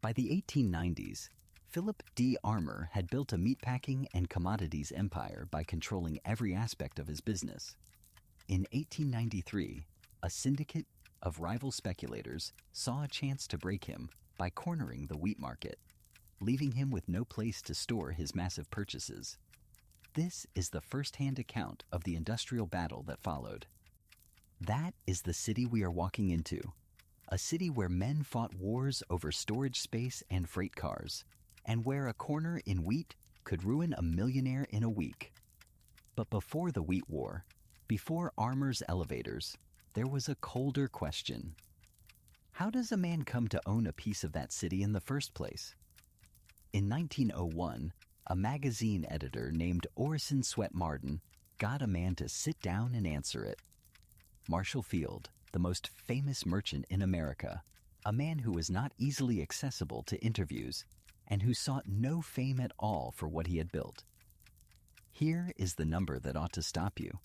By the 1890s, Philip D. Armour had built a meatpacking and commodities empire by controlling every aspect of his business. In 1893, a syndicate of rival speculators saw a chance to break him by cornering the wheat market, leaving him with no place to store his massive purchases. This is the first-hand account of the industrial battle that followed. That is the city we are walking into, a city where men fought wars over storage space and freight cars, and where a corner in wheat could ruin a millionaire in a week. But before the wheat war, before Armour's elevators, there was a colder question. How does a man come to own a piece of that city in the first place? In 1901, a magazine editor named Orison Swett Marden got a man to sit down and answer it. Marshall Field, the most famous merchant in America, a man who was not easily accessible to interviews and who sought no fame at all for what he had built. Here is the number that ought to stop you.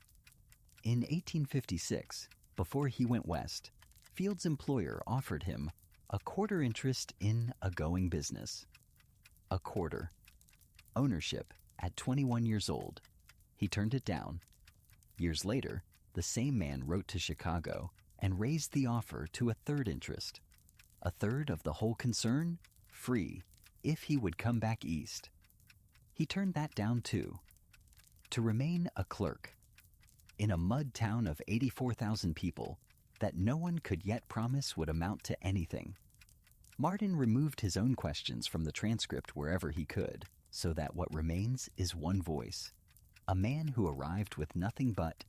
In 1856, before he went west, Field's employer offered him a quarter interest in a going business. A quarter. Ownership at 21 years old. He turned it down. Years later, the same man wrote to Chicago and raised the offer to a third interest. A third of the whole concern, free, if he would come back east. He turned that down too. To remain a clerk in a mud town of 84,000 people that no one could yet promise would amount to anything. Marden removed his own questions from the transcript wherever he could, so that what remains is one voice, a man who arrived with nothing but,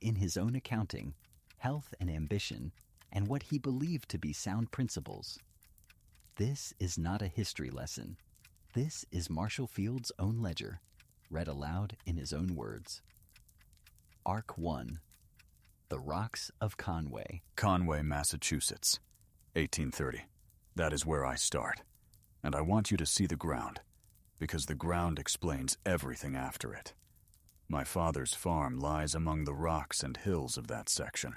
in his own accounting, health and ambition, and what he believed to be sound principles. This is not a history lesson. This is Marshall Field's own ledger, read aloud in his own words. Arc 1. The Rocks of Conway. Conway, Massachusetts, 1830. That is where I start. And I want you to see the ground, because the ground explains everything after it. My father's farm lies among the rocks and hills of that section.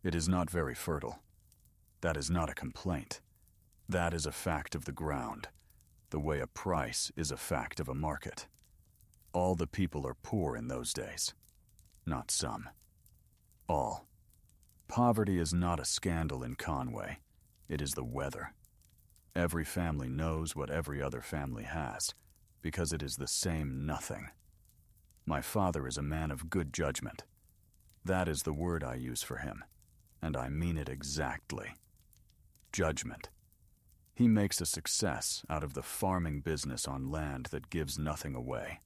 It is not very fertile. That is not a complaint. That is a fact of the ground, the way a price is a fact of a market. All the people are poor in those days. Not some. All. Poverty is not a scandal in Conway. It is the weather. Every family knows what every other family has, because it is the same nothing. My father is a man of good judgment. That is the word I use for him, and I mean it exactly. Judgment. He makes a success out of the farming business on land that gives nothing away,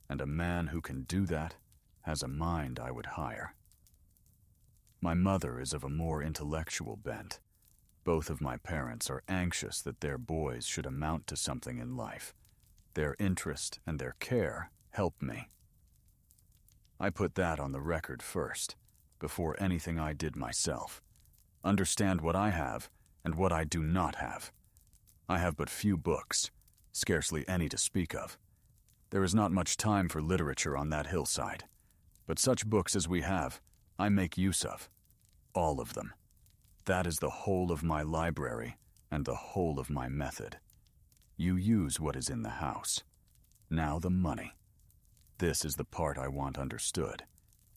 and a man who can do that has a mind I would hire. My mother is of a more intellectual bent. Both of my parents are anxious that their boys should amount to something in life. Their interest and their care help me. I put that on the record first, before anything I did myself. Understand what I have and what I do not have. I have but few books, scarcely any to speak of. There is not much time for literature on that hillside, but such books as we have, I make use of. All of them. That is the whole of my library and the whole of my method. You use what is in the house. Now the money. This is the part I want understood,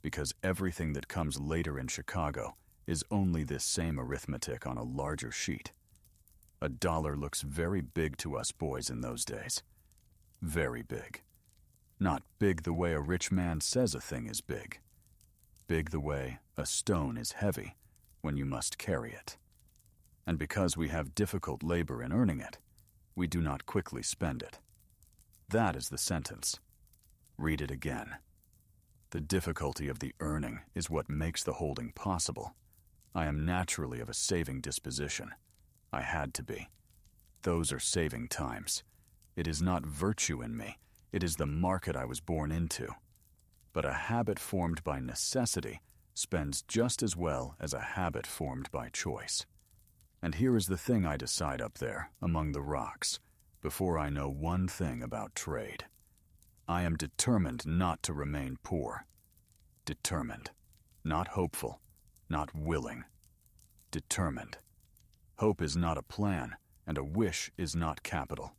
because everything that comes later in Chicago is only this same arithmetic on a larger sheet. A dollar looks very big to us boys in those days. Very big. Not big the way a rich man says a thing is big. Big the way a stone is heavy when you must carry it. And because we have difficult labor in earning it, we do not quickly spend it. That is the sentence. Read it again. The difficulty of the earning is what makes the holding possible. I am naturally of a saving disposition. I had to be. Those are saving times. It is not virtue in me. It is the market I was born into. But a habit formed by necessity spends just as well as a habit formed by choice. And here is the thing I decide up there, among the rocks, before I know one thing about trade. I am determined not to remain poor. Determined. Not hopeful. Not willing. Determined. Hope is not a plan, and a wish is not capital.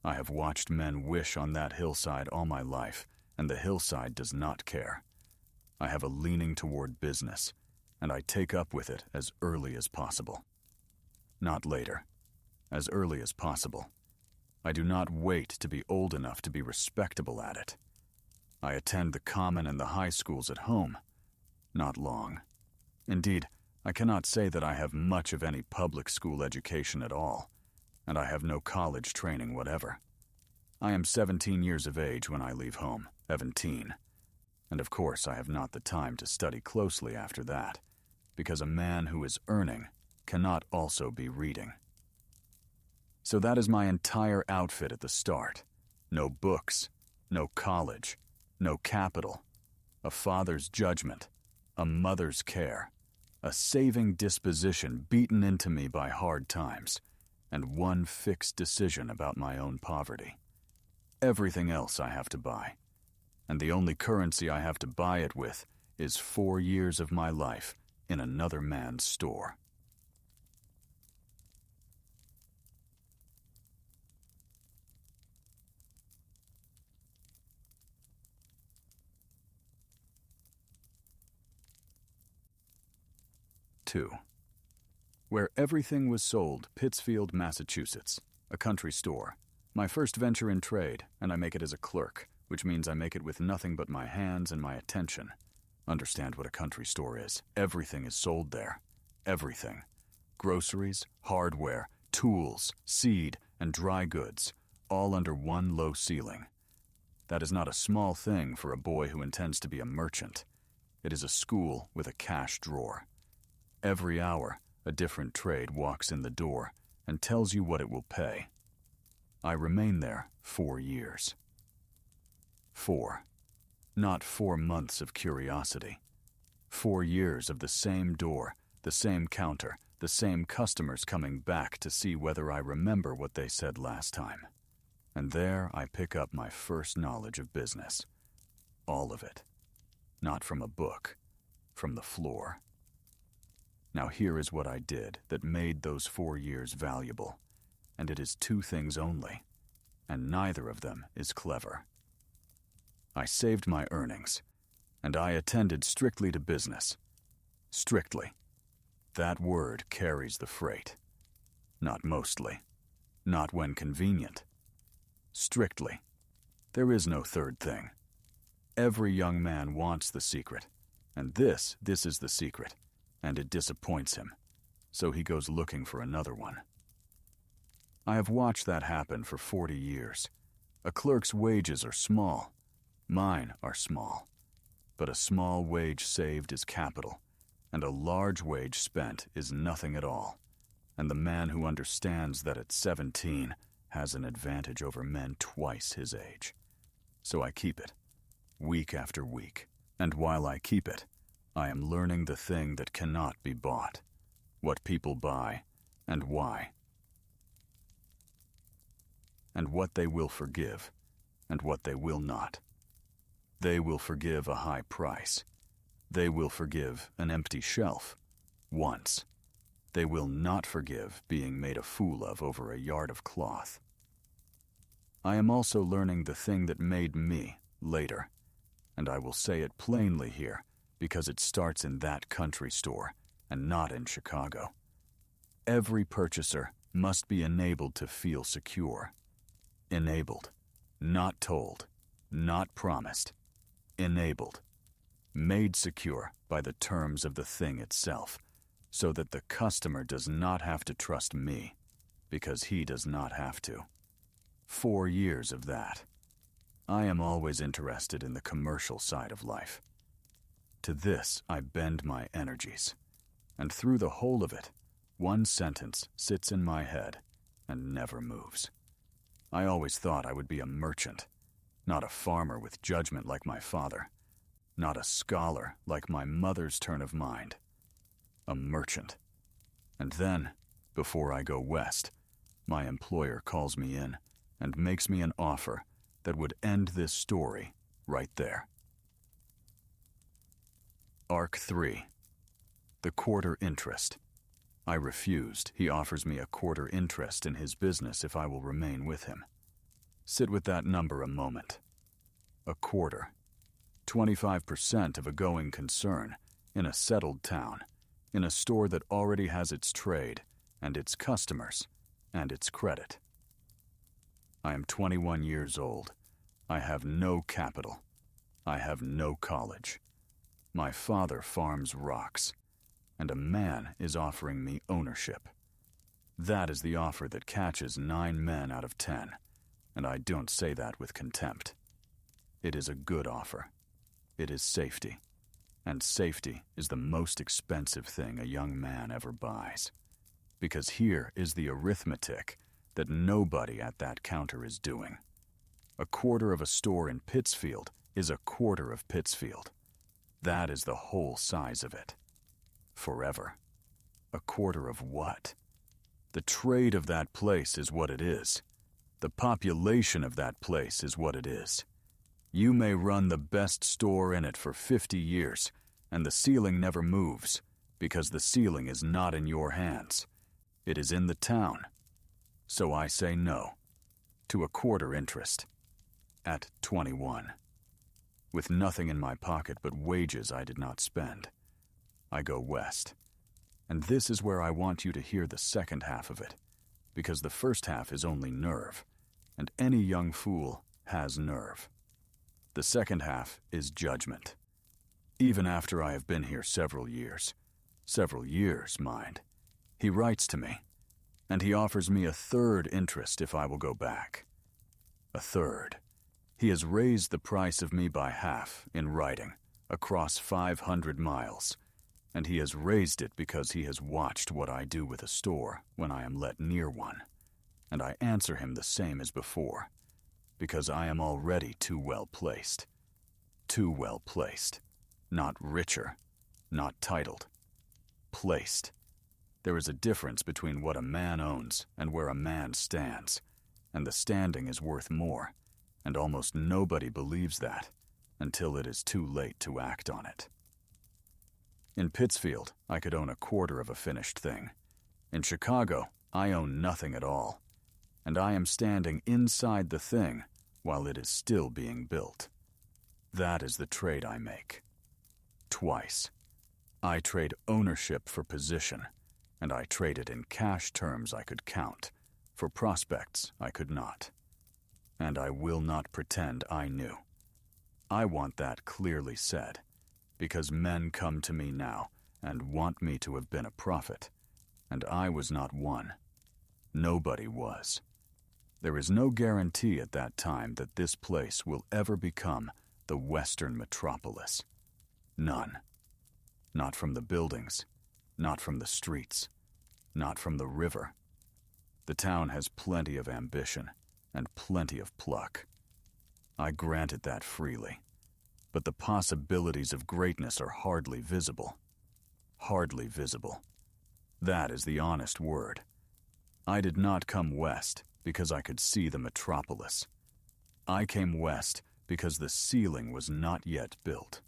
I have watched men wish on that hillside all my life, and the hillside does not care. I have a leaning toward business, and I take up with it as early as possible. Not later. As early as possible. I do not wait to be old enough to be respectable at it. I attend the common and the high schools at home. Not long. Indeed, I cannot say that I have much of any public school education at all, and I have no college training whatever. I am 17 years of age when I leave home, 17. And of course I have not the time to study closely after that, because a man who is earning cannot also be reading. So that is my entire outfit at the start. No books, no college, no capital, a father's judgment, a mother's care, a saving disposition beaten into me by hard times, and one fixed decision about my own poverty. Everything else I have to buy, and the only currency I have to buy it with is 4 years of my life in another man's store. Two. Where everything was sold, Pittsfield, Massachusetts, a country store. My first venture in trade, and I make it as a clerk, which means I make it with nothing but my hands and my attention. Understand what a country store is. Everything is sold there. Everything. Groceries, hardware, tools, seed, and dry goods, all under one low ceiling. That is not a small thing for a boy who intends to be a merchant. It is a school with a cash drawer. Every hour, a different trade walks in the door and tells you what it will pay. I remain there 4 years. 4. Not 4 months of curiosity. 4 years of the same door, the same counter, the same customers coming back to see whether I remember what they said last time. And there I pick up my first knowledge of business. All of it. Not from a book, from the floor. Now here is what I did that made those 4 years valuable, and it is 2 things only, and neither of them is clever. I saved my earnings, and I attended strictly to business. Strictly. That word carries the freight. Not mostly. Not when convenient. Strictly. There is no third thing. Every young man wants the secret, and this is the secret, and it disappoints him, so he goes looking for another one. I have watched that happen for 40 years. A clerk's wages are small. Mine are small. But a small wage saved is capital, and a large wage spent is nothing at all. And the man who understands that at 17 has an advantage over men twice his age. So I keep it, week after week. And while I keep it, I am learning the thing that cannot be bought, what people buy, and why, and what they will forgive, and what they will not. They will forgive a high price. They will forgive an empty shelf, once. They will not forgive being made a fool of over a yard of cloth. I am also learning the thing that made me later, and I will say it plainly here, because it starts in that country store and not in Chicago. Every purchaser must be enabled to feel secure. Enabled. Not told. Not promised. Enabled. Made secure by the terms of the thing itself, so that the customer does not have to trust me, because he does not have to. 4 years of that. I am always interested in the commercial side of life. To this I bend my energies, and through the whole of it, one sentence sits in my head and never moves. I always thought I would be a merchant, not a farmer with judgment like my father, not a scholar like my mother's turn of mind. A merchant. And then, before I go west, my employer calls me in and makes me an offer that would end this story right there. Arc 3. The quarter interest. I refused. He offers me a quarter interest in his business if I will remain with him. Sit with that number a moment. A quarter. 25% of a going concern in a settled town, in a store that already has its trade and its customers and its credit. I am 21 years old. I have no capital. I have no college. My father farms rocks, and a man is offering me ownership. That is the offer that catches 9 men out of 10, and I don't say that with contempt. It is a good offer. It is safety, and safety is the most expensive thing a young man ever buys. Because here is the arithmetic that nobody at that counter is doing. A quarter of a store in Pittsfield is a quarter of Pittsfield. That is the whole size of it. Forever. A quarter of what? The trade of that place is what it is. The population of that place is what it is. You may run the best store in it for 50 years, and the ceiling never moves, because the ceiling is not in your hands. It is in the town. So I say no, to a quarter interest, at 21. With nothing in my pocket but wages I did not spend, I go west. And this is where I want you to hear the second half of it, because the first half is only nerve, and any young fool has nerve. The second half is judgment. Even after I have been here several years, mind, he writes to me, and he offers me a third interest if I will go back. A third. He has raised the price of me by half in writing, across 500 miles, and he has raised it because he has watched what I do with a store when I am let near one, and I answer him the same as before, because I am already too well placed. Too well placed. Not richer, not titled. Placed. There is a difference between what a man owns and where a man stands, and the standing is worth more, and almost nobody believes that until it is too late to act on it. In Pittsfield, I could own a quarter of a finished thing. In Chicago, I own nothing at all, and I am standing inside the thing while it is still being built. That is the trade I make. Twice. I trade ownership for position, and I trade it in cash terms I could count, for prospects I could not. And I will not pretend I knew. I want that clearly said, because men come to me now and want me to have been a prophet, and I was not one. Nobody was. There is no guarantee at that time that this place will ever become the Western metropolis. None. Not from the buildings, not from the streets, not from the river. The town has plenty of ambition and plenty of pluck. I grant it that freely, but the possibilities of greatness are hardly visible. Hardly visible. That is the honest word. I did not come west because I could see the metropolis. I came west because the ceiling was not yet built.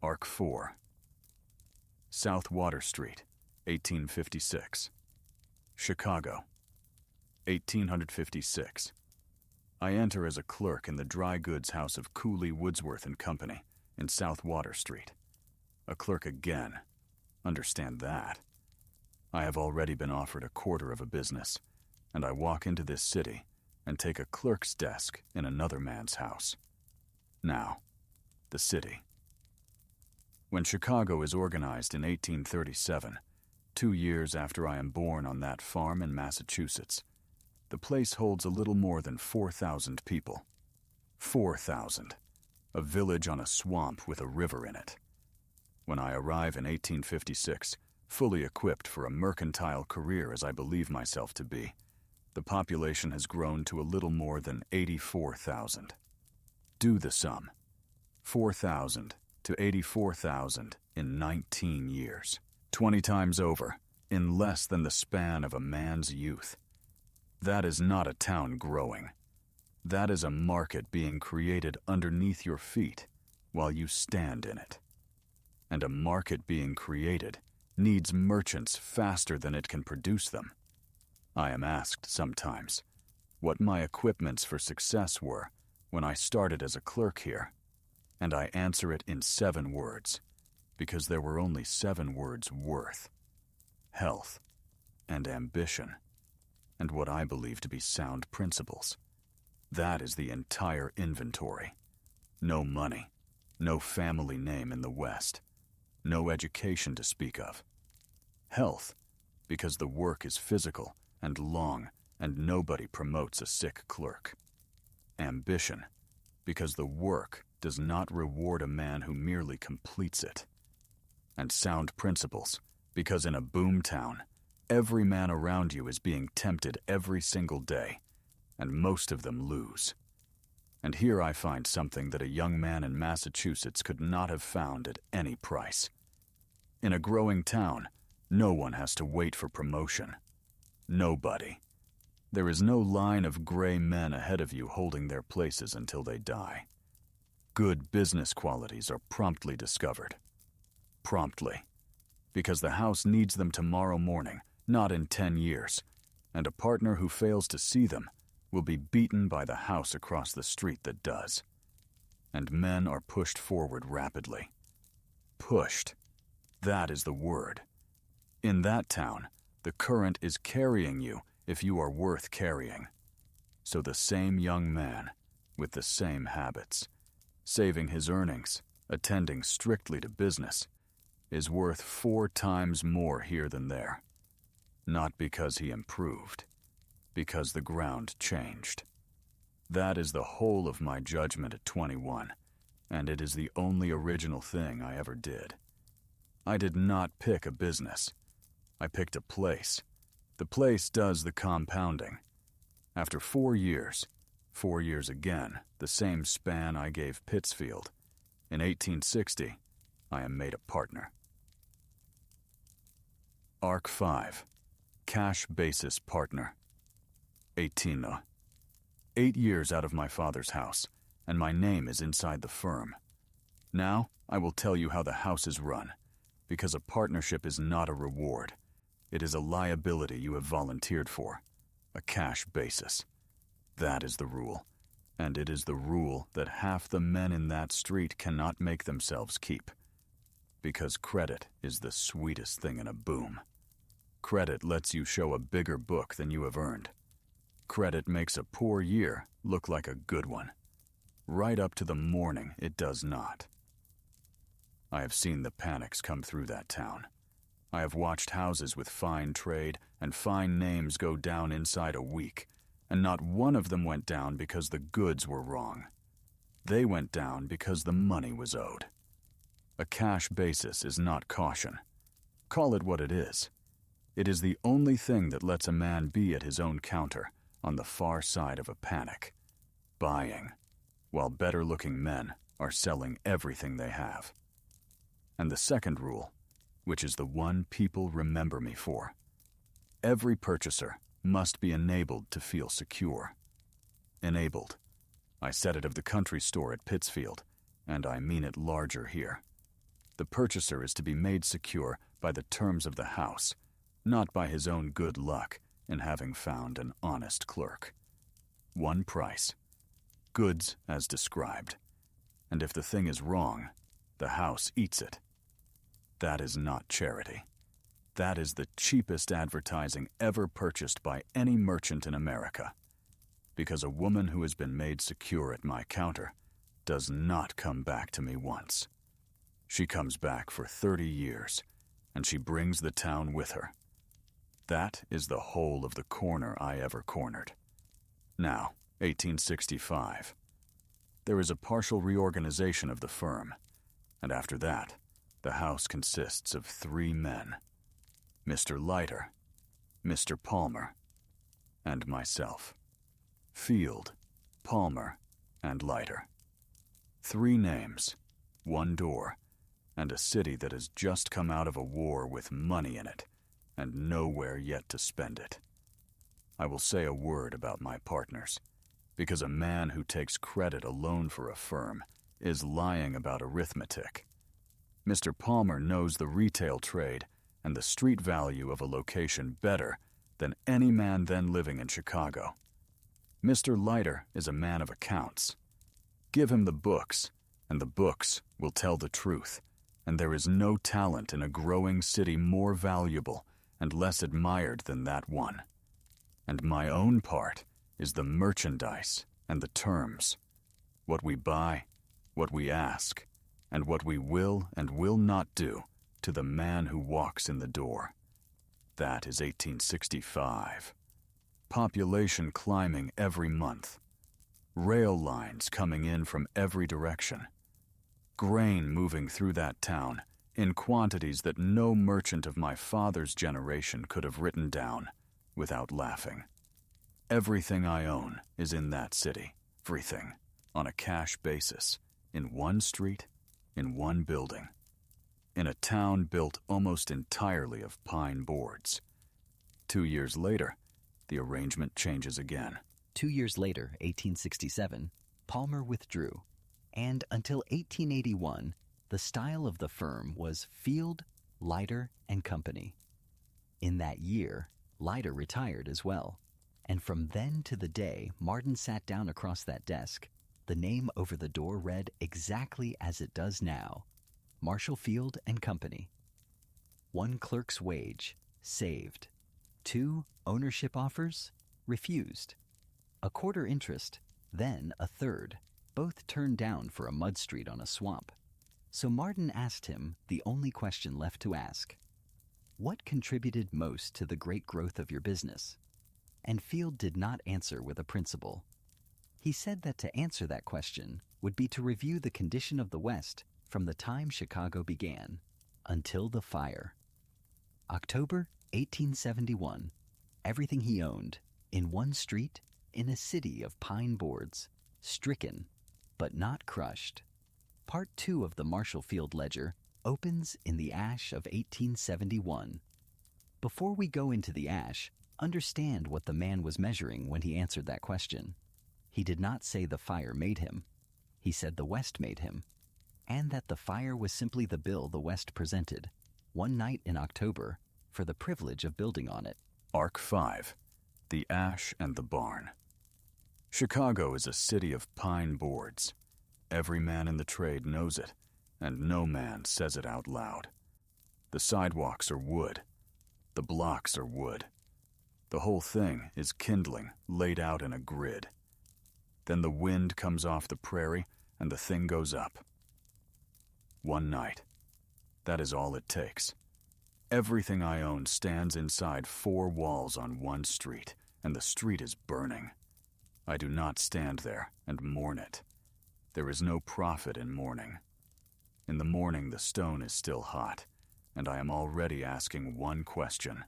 Arc 4. South Water Street, 1856. Chicago, 1856. I enter as a clerk in the dry goods house of Cooley, Woodsworth and Company in South Water Street. A clerk again. Understand that. I have already been offered a quarter of a business, and I walk into this city and take a clerk's desk in another man's house. Now, the city. When Chicago is organized in 1837, 2 years after I am born on that farm in Massachusetts, the place holds a little more than 4,000 people. 4,000. A village on a swamp with a river in it. When I arrive in 1856, fully equipped for a mercantile career as I believe myself to be, the population has grown to a little more than 84,000. Do the sum. 4,000 to 84,000 in 19 years. 20 times over, in less than the span of a man's youth. That is not a town growing. That is a market being created underneath your feet while you stand in it. And a market being created needs merchants faster than it can produce them. I am asked sometimes what my equipments for success were when I started as a clerk here, and I answer it in 7 words, because there were only 7 words worth: health and ambition, and what I believe to be sound principles. That is the entire inventory. No money, no family name in the West, no education to speak of. Health, because the work is physical and long, and nobody promotes a sick clerk. Ambition, because the work does not reward a man who merely completes it. And sound principles, because in a boom town, every man around you is being tempted every single day, and most of them lose. And here I find something that a young man in Massachusetts could not have found at any price. In a growing town, no one has to wait for promotion. Nobody. There is no line of gray men ahead of you holding their places until they die. Good business qualities are promptly discovered. Promptly. Because the house needs them tomorrow morning, not in 10 years, and a partner who fails to see them will be beaten by the house across the street that does. And men are pushed forward rapidly. Pushed. That is the word. In that town, the current is carrying you if you are worth carrying. So the same young man, with the same habits, saving his earnings, attending strictly to business, is worth 4 times more here than there. Not because he improved, because the ground changed. That is the whole of my judgment at 21, and it is the only original thing I ever did. I did not pick a business. I picked a place. The place does the compounding. After 4 years, 4 years again, the same span I gave Pittsfield, in 1860, I am made a partner. Arc 5, Cash Basis Partner. 18. 8 years out of my father's house, and my name is inside the firm. Now, I will tell you how the house is run, because a partnership is not a reward. It is a liability you have volunteered for, a cash basis. That is the rule, and it is the rule that half the men in that street cannot make themselves keep. Because credit is the sweetest thing in a boom. Credit lets you show a bigger book than you have earned. Credit makes a poor year look like a good one. Right up to the morning, it does not. I have seen the panics come through that town. I have watched houses with fine trade and fine names go down inside a week, and not one of them went down because the goods were wrong. They went down because the money was owed. A cash basis is not caution. Call it what it is. It is the only thing that lets a man be at his own counter on the far side of a panic, buying, while better-looking men are selling everything they have. And the second rule, which is the one people remember me for: every purchaser must be enabled to feel secure. Enabled. I said it of the country store at Pittsfield, and I mean it larger here. The purchaser is to be made secure by the terms of the house, not by his own good luck in having found an honest clerk. One price. Goods as described. And if the thing is wrong, the house eats it. That is not charity. That is the cheapest advertising ever purchased by any merchant in America. Because a woman who has been made secure at my counter does not come back to me once. She comes back for 30 years, and she brings the town with her. That is the whole of the corner I ever cornered. Now, 1865. There is a partial reorganization of the firm, and after that, the house consists of 3 men: Mr. Leiter, Mr. Palmer, and myself. Field, Palmer, and Leiter. 3 names, 1 door, and a city that has just come out of a war with money in it, and nowhere yet to spend it. I will say a word about my partners, because a man who takes credit alone for a firm is lying about arithmetic. Mr. Palmer knows the retail trade and the street value of a location better than any man then living in Chicago. Mr. Leiter is a man of accounts. Give him the books, and the books will tell the truth, and there is no talent in a growing city more valuable and less admired than that one. And my own part is the merchandise and the terms, what we buy, what we ask, and what we will and will not do to the man who walks in the door. That is 1865. Population climbing every month. Rail lines coming in from every direction. Grain moving through that town in quantities that no merchant of my father's generation could have written down without laughing. Everything I own is in that city, everything, on a cash basis, in one street, in one building, in a town built almost entirely of pine boards. 2 years later, the arrangement changes again. 2 years later, 1867, Palmer withdrew, and until 1881, the style of the firm was Field, Leiter and Company. In that year, Leiter retired as well, and from then to the day Marden sat down across that desk, the name over the door read exactly as it does now, Marshall Field and Company. 1 clerk's wage, saved. 2 ownership offers, refused. A quarter interest, then a third, both turned down for a mud street on a swamp. So Marden asked him the only question left to ask. What contributed most to the great growth of your business? And Field did not answer with a principle. He said that to answer that question would be to review the condition of the West from the time Chicago began until the fire. October 1871, everything he owned, in one street, in a city of pine boards, stricken, but not crushed. Part 2 of the Marshall Field ledger opens in the ash of 1871. Before we go into the ash, understand what the man was measuring when he answered that question. He did not say the fire made him. He said the West made him, and that the fire was simply the bill the West presented, one night in October, for the privilege of building on it. Arc 5, the ash and the barn. Chicago is a city of pine boards. Every man in the trade knows it, and no man says it out loud. The sidewalks are wood. The blocks are wood. The whole thing is kindling laid out in a grid. Then the wind comes off the prairie and the thing goes up. One night. That is all it takes. Everything I own stands inside 4 walls on one street, and the street is burning. I do not stand there and mourn it. There is no profit in mourning. In the morning the stone is still hot, and I am already asking one question.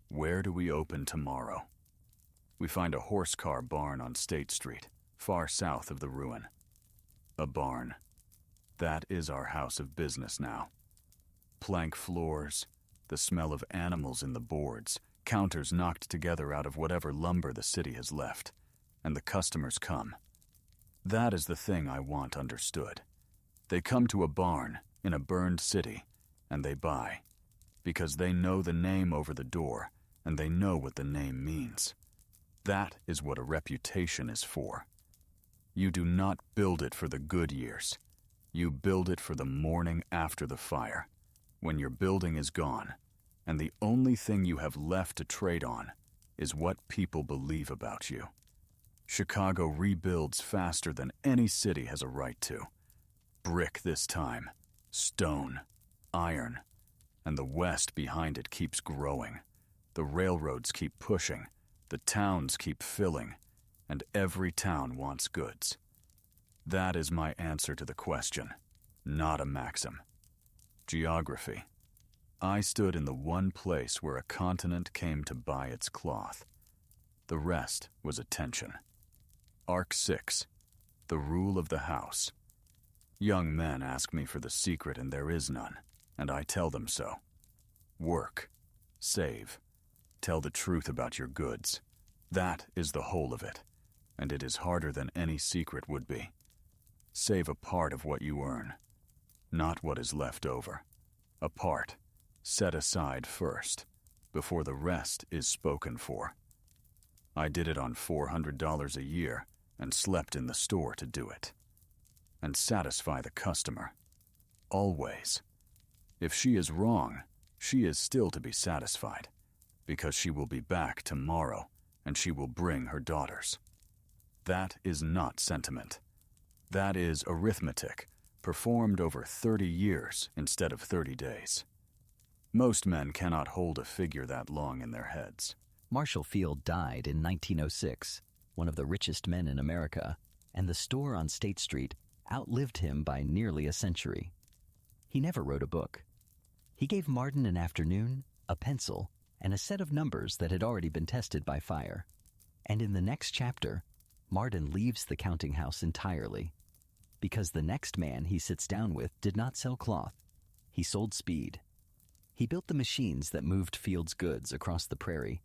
Where do we open tomorrow? We find a horse-car barn on State Street, far south of the ruin. A barn. That is our house of business now. Plank floors, the smell of animals in the boards, counters knocked together out of whatever lumber the city has left, and the customers come. That is the thing I want understood. They come to a barn in a burned city, and they buy, because they know the name over the door, and they know what the name means. That is what a reputation is for. You do not build it for the good years. You build it for the morning after the fire, when your building is gone, and the only thing you have left to trade on is what people believe about you. Chicago rebuilds faster than any city has a right to. Brick this time, stone, iron, and the West behind it keeps growing. The railroads keep pushing, the towns keep filling, and every town wants goods. That is my answer to the question, not a maxim. Geography. I stood in the one place where a continent came to buy its cloth. The rest was attention. Arc 6, the rule of the house. Young men ask me for the secret, and there is none, and I tell them so. Work. Save. Tell the truth about your goods. That is the whole of it, and it is harder than any secret would be. Save a part of what you earn, not what is left over. A part set aside first, before the rest is spoken for. I did it on $400 a year and slept in the store to do it. And satisfy the customer. Always. If she is wrong, she is still to be satisfied, because she will be back tomorrow and she will bring her daughters. That is not sentiment. That is arithmetic, performed over 30 years instead of 30 days. Most men cannot hold a figure that long in their heads. Marshall Field died in 1906, one of the richest men in America, and the store on State Street outlived him by nearly a century. He never wrote a book. He gave Marden an afternoon, a pencil, and a set of numbers that had already been tested by fire. And in the next chapter, Marden leaves the counting house entirely, because the next man he sits down with did not sell cloth. He sold speed. He built the machines that moved Field's goods across the prairie,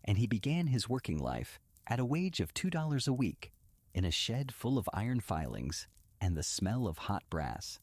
and he began his working life at a wage of $2 a week in a shed full of iron filings and the smell of hot brass.